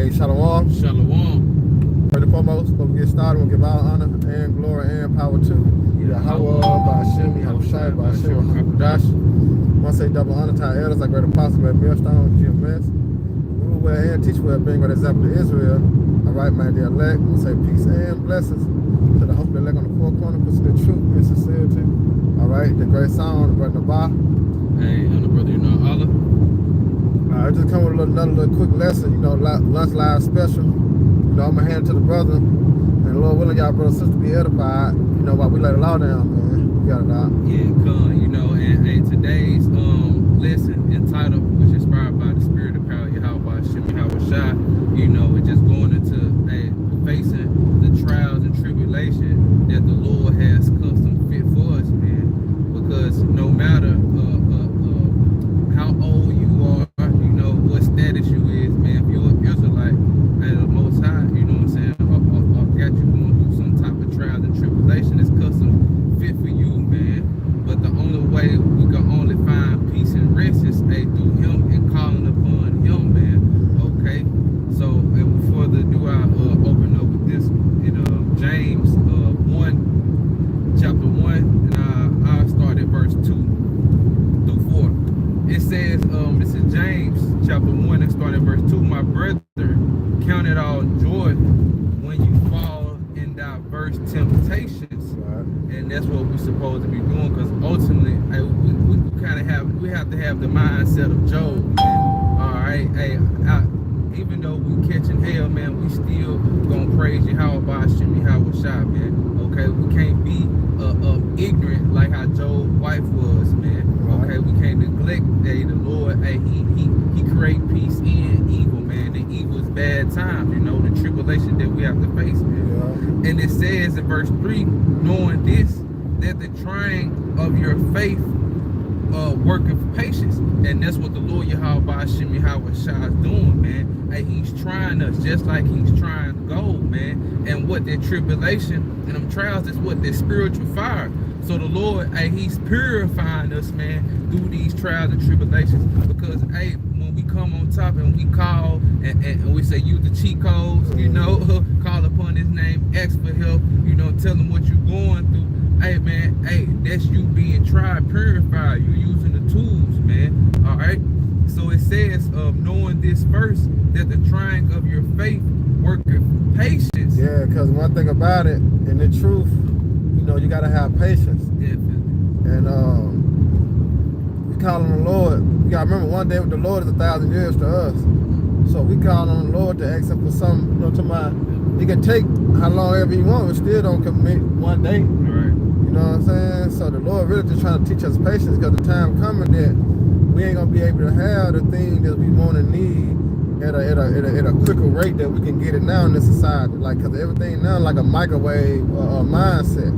Hey, Shalom. Shalom. First and foremost, before we get started, we'll give all honor and glory and power to Yahweh, Ba'ashim, Yahushai, Ba'ashim, Hakudash. I want to say double honor to our elders, our great apostle, great millstone, GMS. Rule well and teach well, being an example to Israel. All right, my dear elect, we'll say peace and blessings to the hope the elect on the four corners, pursue the truth and sincerity. All right, the great song, the brother Nabah. Hey, and the brother, Allah. I just come with another little quick lesson, lunch live special. I'm going to hand it to the brother. And Lord willing, y'all brother and sister be edified, while we let the law down, man. We got it out. Yeah, and today's lesson entitled, which is inspired by the spirit of power, Yahweh Shem Yahweh, it's just going into facing the trials and tribulation that the Lord has custom fit for us, man. Because no matter how old you are, what status you is, man, if you're an Israelite and the Most High, you know what I'm saying, or got you going through some type of trials and tribulation, it's custom fit for you, man. But the only way we can only find peace and rest is through Him and calling upon Him, man. Okay, so and before the do I open up with this, James 1, chapter 1, and I'll start at verse 2 through 4. It says, this is James chapter 1 and start at verse 2. My brother, count it all joy when you fall in diverse temptations. Right. And that's what we're supposed to be doing, because ultimately we have to have the mindset of Job, man. All right, even though we catching hell, man, we still gonna praise Yahweh Ba'ashim Yahweh Shai, man. Okay, we can't be ignorant like how Job's wife was, man. Okay, we can't neglect the Lord. He create peace in evil, man. The evil is bad times, the tribulation that we have to face, man. Yeah. And it says in verse 3, knowing this, that the trying of your faith worketh patience. And that's what the Lord Yahweh Ba'ashim Yahweh Shai is doing, man. He's trying us just like He's trying gold, man. And what that tribulation and them trials is what that spiritual fire. So the Lord, He's purifying us, man, through these trials and tribulations. Because, when we come on top and we call and we say, use the cheat codes, call upon His name, ask for help, tell Him what you're going through. Hey, man, that's you being tried, purified. You're using the tools, man. All right. So it says, knowing this first, that the trying of your faith worketh patience. Yeah, because one thing about it, in the truth, you got to have patience. Definitely. And we call on the Lord. You got to remember, one day with the Lord is 1,000 years to us. So we call on the Lord to ask Him for something, He can take how long ever He wants, but still don't commit one day. Right. You know what I'm saying? So the Lord really just trying to teach us patience, because the time coming that we ain't going to be able to have the thing that we want and need at a quicker rate that we can get it now in this society. Like, because everything now like a microwave mindset.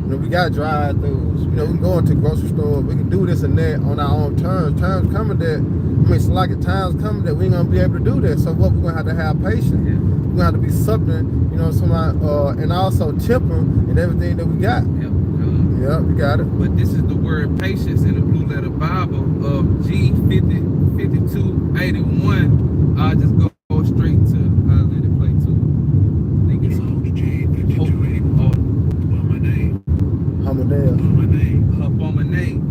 We got drive-throughs. We can go into grocery stores. We can do this and that on our own terms. Times coming that, it's like times coming that we ain't gonna be able to do that. So what, we're gonna have patience. Yeah. We're gonna have to be something, and also temper in everything that we got. Yep. Yeah, we got it. But this is the word patience in the Blue Letter Bible of G5281. I'll just go straight to, I'll let it play too. I think it's Habominate.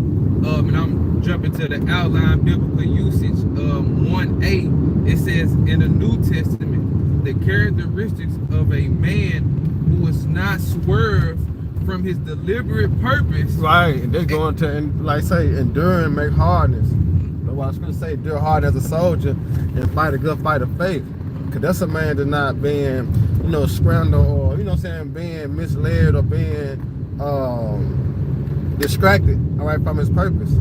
And I'm jumping to the outline biblical usage. 1a, it says in the New Testament, the characteristics of a man who is not swerved from his deliberate purpose. Right, and they're going to, like say, endure and make hardness. That's what I was going to say, endure hard as a soldier and fight a good fight of faith. Because that's a man that's not being, scrambled or, being misled or being distracted, all right, from his purpose.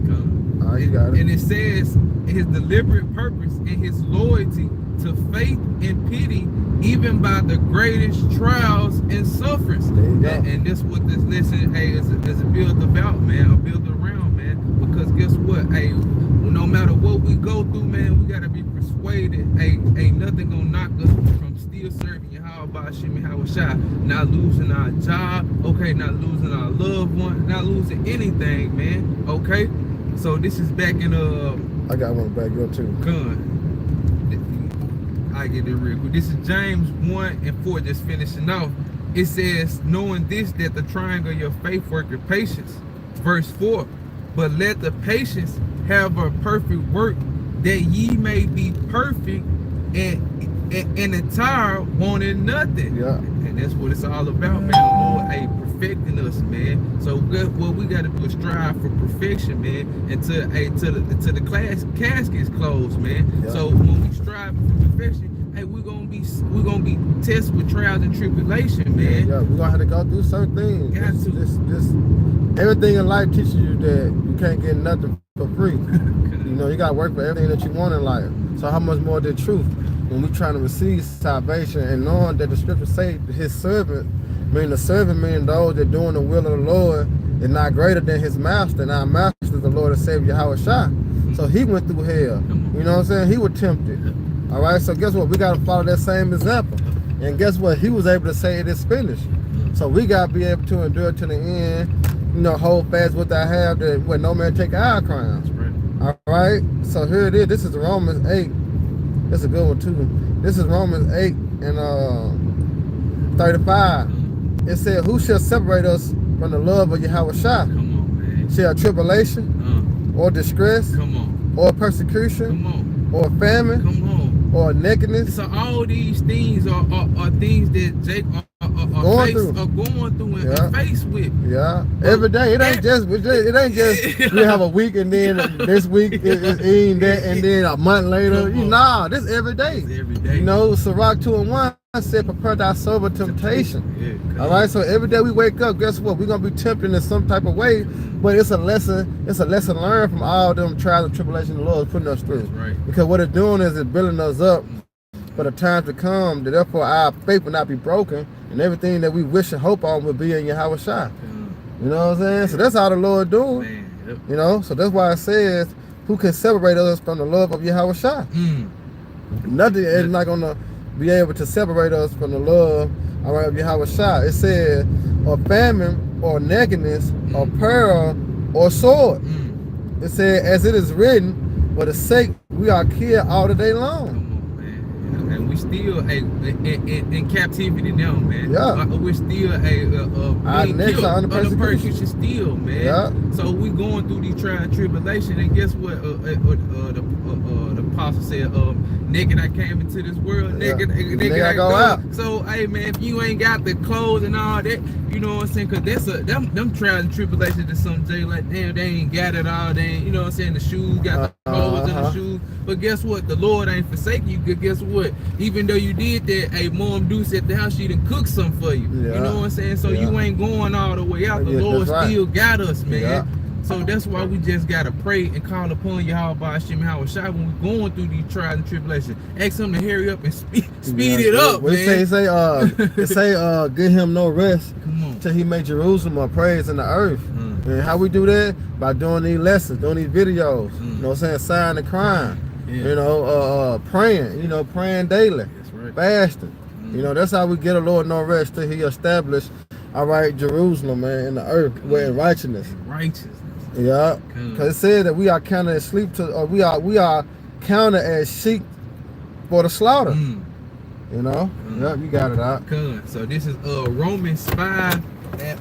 All right, you got it. And it says his deliberate purpose and his loyalty to faith and pity, even by the greatest trials and sufferings. And this what this lesson is a build about, man, a build around, man. Because guess what? No matter what we go through, man, we gotta be persuaded. Ain't nothing gonna knock us from still serving Yahweh Ba'ashim Yahweh Shai. Not losing our job, okay, not losing our loved one, not losing anything, man. Okay? So this is back in I got one back here too. Gun. I get it real quick. This is James 1:4, just finishing off. It says, knowing this, that the triangle of your faith worketh patience. Verse 4, but let the patience have a perfect work, that ye may be perfect and entire, wanting nothing. Yeah. And that's what it's all about, man. The Lord ain't perfecting us, man. So what we got to do is strive for perfection, man, until the casket's closed, man. Yeah. So when we strive for perfection, hey, we're gonna be tested with trials and tribulation, man. Yeah, we're gonna have to go through certain things. Got to. This everything in life teaches you that you can't get nothing for free. You know, you gotta work for everything that you want in life. So how much more the truth when we trying to receive salvation and knowing that the scriptures say his servant, meaning the servant, meaning those that doing the will of the Lord, is not greater than his master. And our master is the Lord and Savior Yahweh Shai. So he went through hell. You know what I'm saying? He was tempted. All right, so guess what? We got to follow that same example. And guess what? He was able to say it is finished. So we got to be able to endure to the end, you know, hold fast what I have, that when no man take our crowns. All right, so here it is. This is Romans 8. This is a good one too. This is Romans 8 and 35. It said, who shall separate us from the love of Yahweh Shai? Come on, man. Shall tribulation or distress Come on. or persecution Come on. or famine Come on. or nakedness? So all these things are things that Jake are going through and faced with. Yeah, every day. It ain't just we have a week and then this week it's in that, and then a month later. This every day. It's every day. You know, Sirach 2:1 said, prepare thy soul for temptation. Yeah, all right, so every day we wake up, guess what? We're gonna be tempted in some type of way, but it's a lesson. It's a lesson learned from all them trials and tribulations the Lord is putting us through. That's right. Because what it's doing is it's building us up for the time to come, that therefore our faith will not be broken, and everything that we wish and hope on will be in Yahweh Shai. You know what I'm saying? So that's how the Lord doing. Man, yep. You know, so that's why it says, who can separate us from the love of Yahweh Shai? Nothing is not gonna be able to separate us from the love, all right, of Yahweh Shai. It says, or famine, or nakedness, or peril, or sword. It said, as it is written, for the sake we are killed all the day long. And we still in captivity now, man. Yeah. We're still being killed under persecution still, man. Yeah. So we going through these trials and tribulation, and guess what? The apostle said, naked I came into this world, naked I go out. So, hey, man, if you ain't got the clothes and all that, you know what I'm saying? Because that's them trials and tribulations to some Jay, like, damn, they ain't got it all. They ain't, you know what I'm saying? The shoes got the clothes and the shoes. But guess what? The Lord ain't forsaken you. Guess what? Even though you did that, hey, Mom Deuce at the house, she done cook something for you. You know what I'm saying? So you ain't going all the way out. The Lord still got us, man. So that's why we just gotta pray and call upon Yahweh Hashem Yahweh Shai when we're going through these trials and tribulations. Ask him to hurry up and speed it up, man. It say give him no rest till he make Jerusalem a praise in the earth. And how we do that? By doing these lessons, doing these videos. You know what I'm saying? Sign the crime. You know, praying. You know, praying daily. That's right. Fasting. You know, that's how we get a Lord no rest till he established, all right, Jerusalem, man, in the earth, where in righteousness. Righteousness. Yeah, because it said that we are counted as sheep we are counted as sheep for the slaughter. You know, yeah, you got it out. So this is Romans 5, and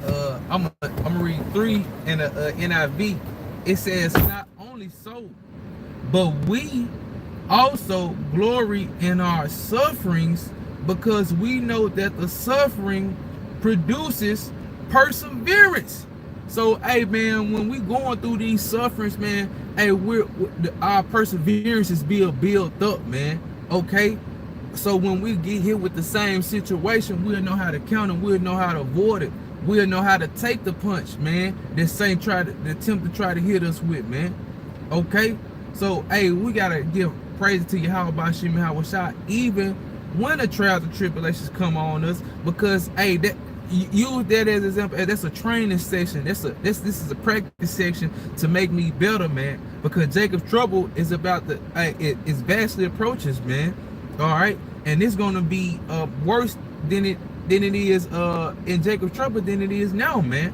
I'm gonna read 3 in the NIV. It says, not only so, but we also glory in our sufferings, because we know that the suffering produces perseverance. So, hey, man, when we going through these sufferings, man, hey, our perseverance is being built up, man. Okay? So when we get hit with the same situation, we'll know how to counter, we'll know how to avoid it. We'll know how to take the punch, man, that Saint attempt to try to hit us with, man. Okay? So, hey, we got to give praise to Yahweh Hashem Yahweh Shai, even when the trials and tribulations come on us, because, hey, that use that as an example. That's a training section. This is a practice section to make me better, man. Because Jacob's trouble is about it's vastly approaches, man. All right, and it's gonna be worse than it is in Jacob's trouble than it is now, man.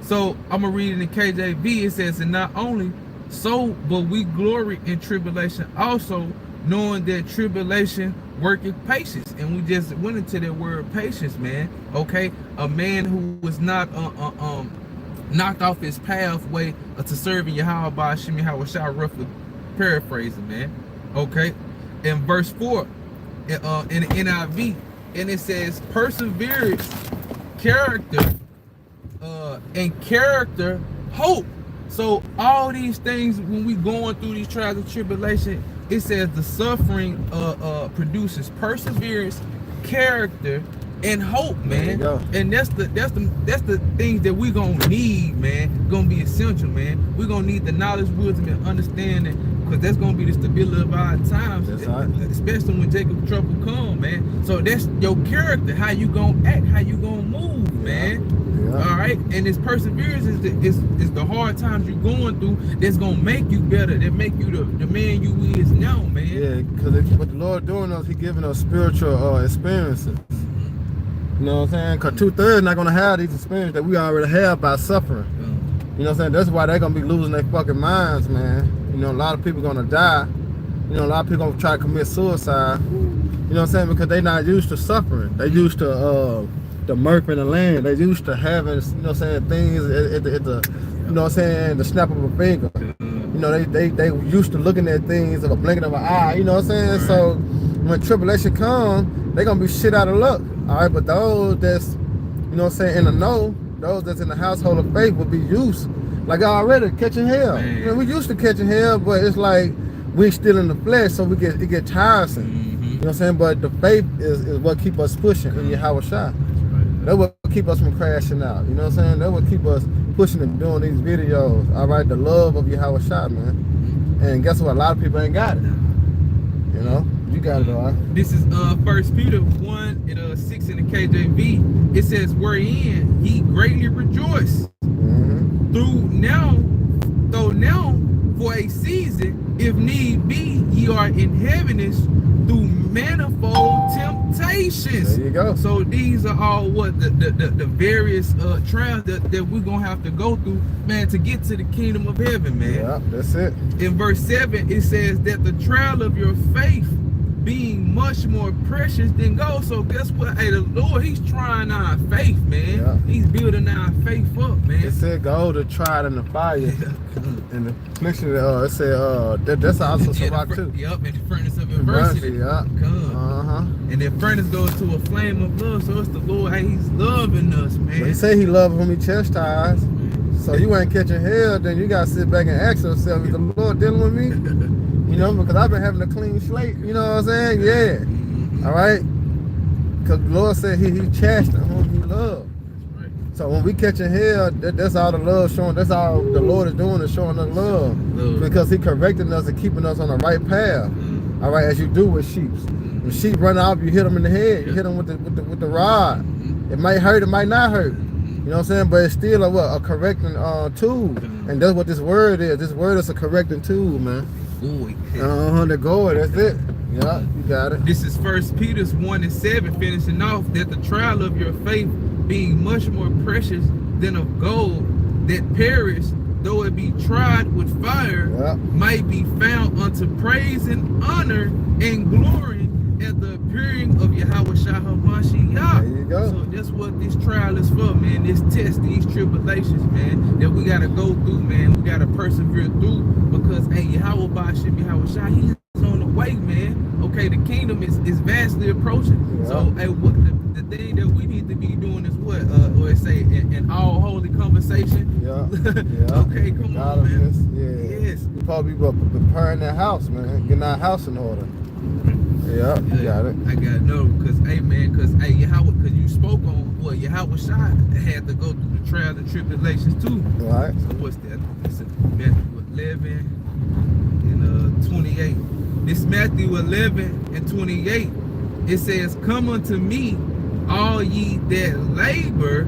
So I'm gonna read it in KJV. It says, and not only so, but we glory in tribulation also, knowing that tribulation worketh patience. And we just went into that word patience, man. Okay, a man who was not knocked off his pathway to serving Yahweh by Hashem Yahweh Shah, roughly paraphrasing, man. Okay, in verse 4 in the NIV, and it says perseverance, character, and character, hope. So all these things, when we going through these trials and tribulation, it says the suffering produces perseverance, character, and hope, man. And that's the things that we gonna need, man. Gonna be essential, man. We gonna need the knowledge, wisdom, and understanding, because that's gonna be the stability of our times, especially when Jacob's trouble come, man. So that's your character, how you gonna act, how you gonna move, man. All right, and this perseverance is the hard times you're going through that's gonna make you better, that make you the man you is now, man. Yeah, because what the Lord doing is He giving us spiritual experiences. You know what I'm saying? Because 2/3 not gonna have these experiences that we already have by suffering. You know what I'm saying? That's why they're gonna be losing their fucking minds, man. You know, a lot of people gonna die. You know, a lot of people gonna try to commit suicide. You know what I'm saying? Because they not used to suffering. They used to the murk in the land. They used to having, you know what I'm saying, things at the you know what I'm saying, the snap of a finger. You know, they used to looking at things of a blinking of an eye, you know what I'm saying? Right. So when tribulation come, they gonna be shit out of luck. All right, but those that's, you know what I'm saying, in the know, those that's in the household of faith will be used, like already catching hell. Man. You know, we used to catching hell, but it's like we still in the flesh, so it get tiresome. You know what I'm saying? But the faith is what keep us pushing in Yahweh Shah. That will keep us from crashing out. You know what I'm saying? That will keep us pushing and doing these videos. All right, the love of Yahweh Shah, man. And guess what? A lot of people ain't got it. You know, you got it, all right. This is 1 Peter 1:6 in the KJV. It says, "Wherein ye greatly rejoice, though now for a season, if need be, ye are in heaviness through manifold temptations." There you go. So these are all what the various trials that we're gonna have to go through, man, to get to the kingdom of heaven, man. Yeah, that's it. In verse 7, it says that the trial of your faith being much more precious than gold. So guess what? Hey, the Lord, He's trying our faith, man. Yeah. He's building our faith up, man. It said gold are tried in the fire. And the affliction, it said that's also Shabbat too. Yep, in the furnace of adversity. Yeah. And that furnace goes to a flame of love. So it's the Lord, hey, He's loving us, man. But He say He loves whom He chastised. So you ain't catching hell, then you gotta sit back and ask yourself, is the Lord dealing with me? You know, because I've been having a clean slate. You know what I'm saying? Yeah. All right. Because the Lord said He chastised whom He loves. So when we catching hell, that's all the love showing. That's all the Lord is doing, is showing us love. Because He correcting us and keeping us on the right path. All right, as you do with sheep. When sheep run off, you hit them in the head. You hit them with the rod. It might hurt, it might not hurt. You know what I'm saying? But it's still a correcting tool. And that's what this word is. This word is a correcting tool, man. The goal, that's it. Yeah, you got it. This is 1 Peter 1:7, finishing off that the trial of your faith being much more precious than of gold that perish, though it be tried with fire, might be found unto praise and honor and glory at the appearing of Yahweh Shah HaMashiach. There you go. So that's what this trial is for, man. This test, these tribulations, man, that we gotta go through, man. We gotta persevere through, because hey, Yahweh Ba'ashim Yahweh Shah, He's on the way, man. Okay, the kingdom is vastly approaching. Yeah. So hey, what the thing that we need to be doing is what? Or say in all holy conversation. Yeah. Okay, come on, man. Yes. We probably be preparing that house, man. Getting our house in order. Yeah, you got it. I got no, because Yahweh, because you spoke on what Yahweh Shah had to go through the trials and tribulations too. Right. So what's that? It's Matthew 11 and 28. This Matthew 11 and 28. It says, "Come unto me, all ye that labor."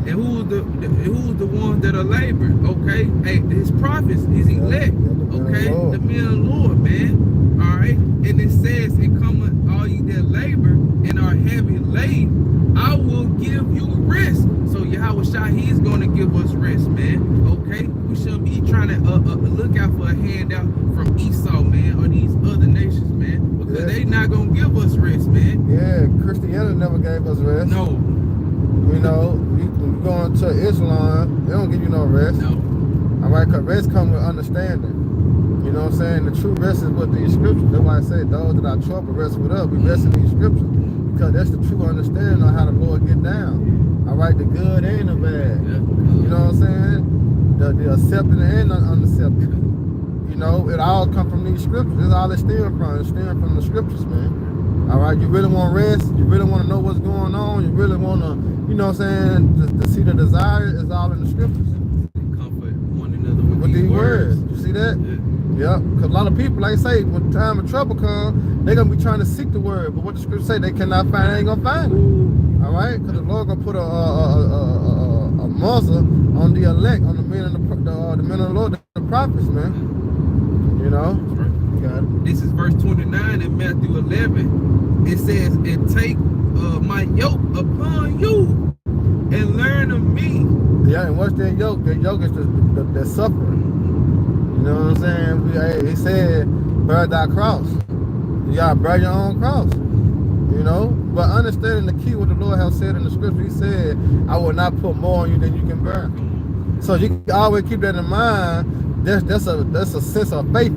And who's the ones that are laboring? Okay, hey, His prophets, His elect. Okay, the men of the Lord, man. All right, and it says, "And come all ye that labor and are heavy laden, I will give you rest." So Yahweh Shah, He's going to give us rest, man. Okay, we shouldn't be trying to look out for a handout from Esau, man, or these other nations, man. beginning never gave us rest. No. You know, when you go into Islam, they don't give you no rest. No. All right, because rest comes with understanding. You know what I'm saying? The true rest is with these scriptures. That's why I say those that are trouble rest with us. We rest in these scriptures because that's the true understanding of how the Lord get down. All right, the good and the bad. Yeah. You know what I'm saying? The accepted and the unaccepted. You know, it all come from these scriptures. That's all it stems from. It's stems from the scriptures, man. All right, you really want rest? You really want to know what's going on? You really want to, you know what I'm saying, to see the desire? It's all in the scriptures. Comfort one another With these words. You see that? Yeah. Yep, because a lot of people, like I say, when time of trouble comes, they're going to be trying to seek the word. But what the scripture say, they cannot find it, they ain't going to find it. All right? Because the Lord going to put a muzzle on the elect, on the men of the men of the Lord, the prophets, man. You know? You got it. This is verse 29 in Matthew 11. It says, and take my yoke upon you and learn of me. Yeah, and what's that yoke? That yoke is the suffering. You know what I'm saying? He said, bear thy cross. You gotta bear your own cross. You know? But understanding the key what the Lord has said in the scripture, he said, I will not put more on you than you can bear. So you can always keep that in mind. That's a sense of faith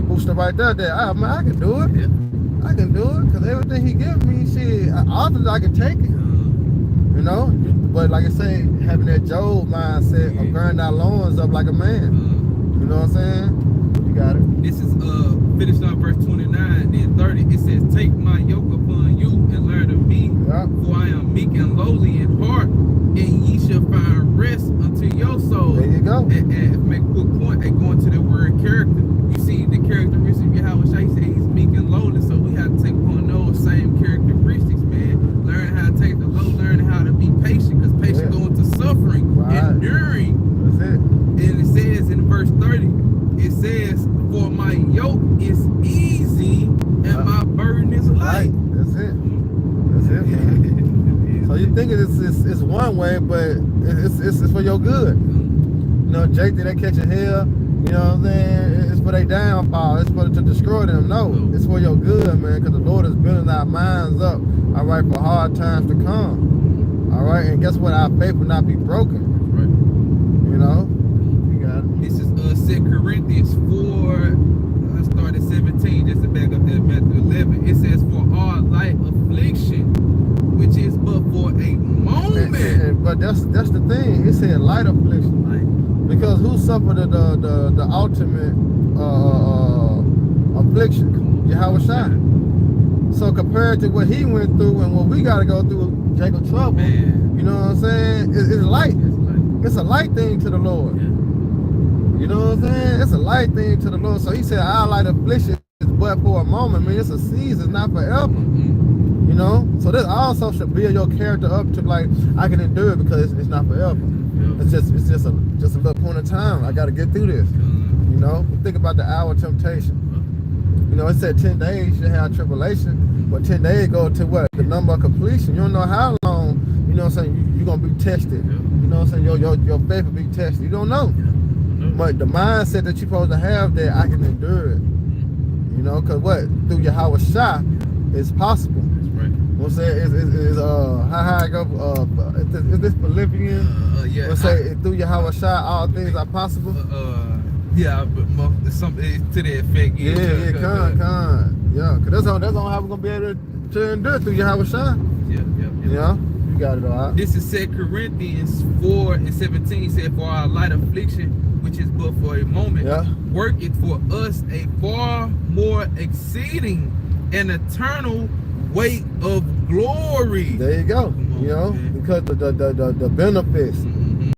booster right there that I can do it. Yeah. I can do it. Because everything he gives me, shit, often I can take it. You know? But like I say, having that Job mindset of bearing thy loins up like a man. You know what I'm saying? You got it. This is finished on verse 29, then 30. It says, take my yoke upon you and learn of me, for I am meek and lowly in heart, and ye shall find rest unto your soul. There you go. And make a quick point, and going to the word character. You see the characteristics of Yahweh Shai, he said he's meek and lowly, so we have to take upon those same characteristics, man. Learn how to take the low, learn how to be patient, because patience go into suffering, enduring. That's it. And it says in verse 30, it says, for my yoke is easy and my burden is light. That's it. That's it, man. So you think it's one way, but it's for your good. You know, Jake, did they catch a hell? You know what I'm saying? It's for their downfall. It's for to destroy them. No, it's for your good, man, because the Lord is building our minds up, all right, for hard times to come. All right, and guess what? Our faith will not be broken. You know? This is 2 Corinthians 4, I started 17, just to back up that Matthew 11. It says, for our light affliction, which is but for a moment. But that's the thing. It said light affliction. Because who suffered the ultimate affliction? Yahweh Shai. So compared to what he went through and what we got to go through, Jacob trouble, man. You know what I'm saying? It's light. It's a light thing to the Lord. Yeah. You know what I'm saying? It's a light thing to the Lord. So he said, our light affliction is but for a moment. Man, it's a season, not forever. You know? So this also should build your character up to like, I can endure it because it's not forever. It's just a little point of time. I got to get through this. You know? Think about the hour of temptation. You know, it said 10 days you have tribulation, but 10 days go to what? The number of completion. You don't know how long, you know what I'm saying, you're going to be tested. You know what I'm saying? Your faith will be tested. You don't know. But the mindset that you're supposed to have that I can endure it. You know, because what? Through Yahweh Shai, it's possible. That's right. We'll say it's how high I go, is this Philippians? Yeah. We'll say through Yahweh Shai, all things are possible. Yeah, but something to the effect. Yeah, con. Yeah, because that's all how we're going to be able to endure through Yahweh Shai. Yeah. You know? You got it all right. This is 2 Corinthians 4 and 17 said, for our light affliction, which is but for a moment, work it for us a far more exceeding and eternal weight of glory. There you go. You know, because the benefits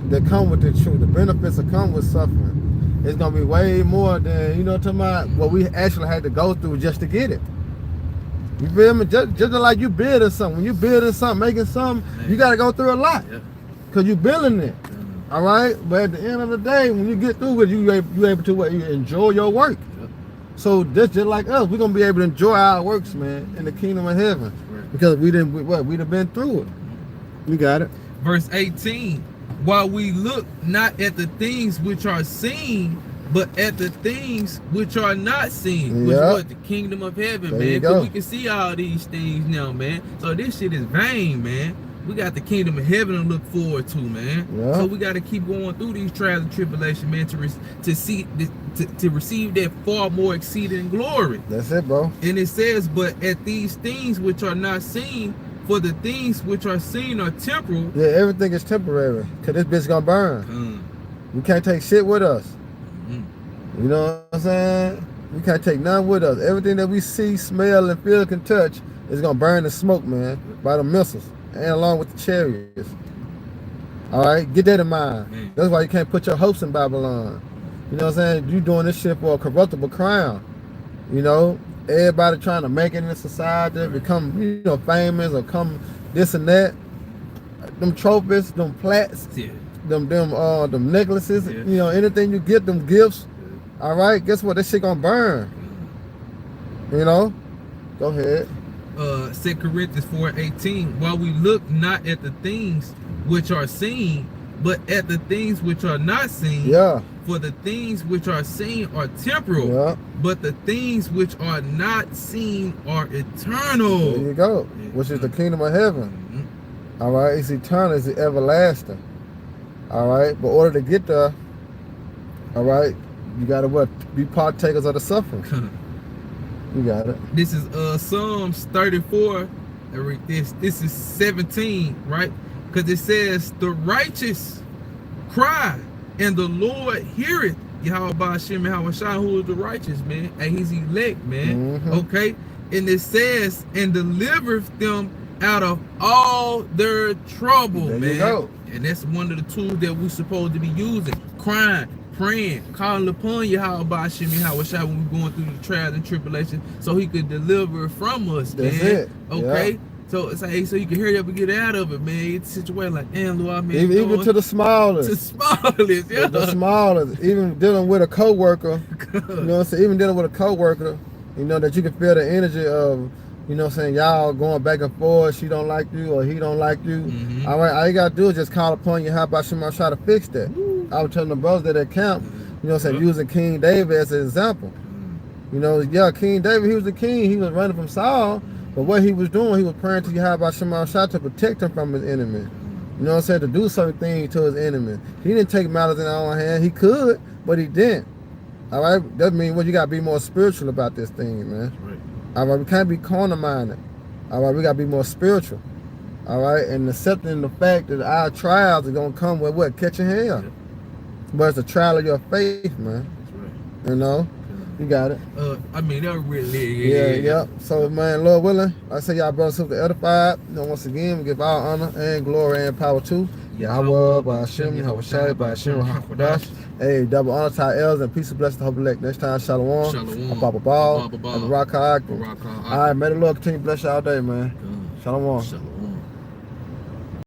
that come with the truth, the benefits that come with suffering, it's gonna be way more than, you know, talking about what we actually had to go through just to get it. You feel me? Just like you building something. When you building something, making something, you gotta go through a lot. Because you building it. All right? But at the end of the day, when you get through it, you able to you enjoy your work. So just like us, we're gonna be able to enjoy our works, man, in the kingdom of heaven. Because we done been through it. You got it. Verse 18. While we look not at the things which are seen, but at the things which are not seen, which Yeah. was the kingdom of heaven, There you man. go. Cause we can see all these things now, man. So this shit is vain, man. We got the kingdom of heaven to look forward to, man. Yeah. So we got to keep going through these trials and tribulation, man, to receive that far more exceeding glory. That's it, bro. And it says, but at these things which are not seen, for the things which are seen are temporal. Yeah, everything is temporary. Cause this bitch gonna burn. We can't take shit with us. You know what I'm saying? We can't take none with us. Everything that we see, smell, and feel, can touch is gonna burn in smoke, man, by the missiles and along with the chariots. All right, get that in mind. That's why you can't put your hopes in Babylon. You know what I'm saying? You doing this shit for a corruptible crown. You know, everybody trying to make it in the society, become, you know, famous or come this and that. Them trophies, them plats, them necklaces, you know, anything you get, them gifts. All right, guess what? That shit gonna burn. You know? Go ahead. 2 Corinthians 4:18. While we look not at the things which are seen, but at the things which are not seen. Yeah. For the things which are seen are temporal, Yeah. but the things which are not seen are eternal. There you go. Which is the kingdom of heaven. All right, it's eternal, it's everlasting. All right, but in order to get there, all right, you gotta what? Be partakers of the suffering. You got it. This is Psalms 34. This is 17, right? Because it says the righteous cry and the Lord heareth. Yahweh Hashem Yahweh, who is the righteous, man, and he's elect, man. Okay, and it says and delivereth them out of all their trouble, There man. you go. And that's one of the tools that we're supposed to be using. Crying, praying, calling upon Yahweh Hashem Yahweh when we're going through the trials and tribulations, so he could deliver from us, That's man. it. Okay. Yeah. So it's like, so you can hurry up and get out of it, man. It's a situation like, damn, Lord, man. Even to the smallest. To the smallest, yeah. The smallest. Even dealing with a coworker. You know what I'm saying? Even dealing with a coworker, you know, that you can feel the energy of, you know what I'm saying, y'all going back and forth, she don't like you or he don't like you. All right, all you gotta do is just call upon you. How about you try to fix that? I was telling the brothers that at camp, you know what I'm saying, using King David as an example. You know, yeah, King David, he was the king, he was running from Saul, but what he was doing, he was praying to Yahweh Shah to protect him from his enemy. You know what I'm saying, to do certain things to his enemy. He didn't take matters in his own hand. He could, but he didn't. All right, that means what, you gotta be more spiritual about this thing, man. Right. All right, we can't be corner-minded. All right, we gotta be more spiritual. All right, and accepting the fact that our trials are gonna come with what? Catching hell. Yeah. But it's a trial of your faith, man. That's right. You know, you got it. I mean, that really, Yeah. So, man, Lord willing, I say y'all brothers and sisters edified. You know, once again, we give all honor and glory and power to Yahweh, by Hashem, Yahweh Shai, by Hashem, Hakodash. Hey, double honor to our elders and peace and blessings to hope elect. Next time, Shalom. Shalom. Papa Ball. Papa Ball. And Barak. Barak. All right, may the Lord continue to bless y'all all day, man. Shalom. Shalom.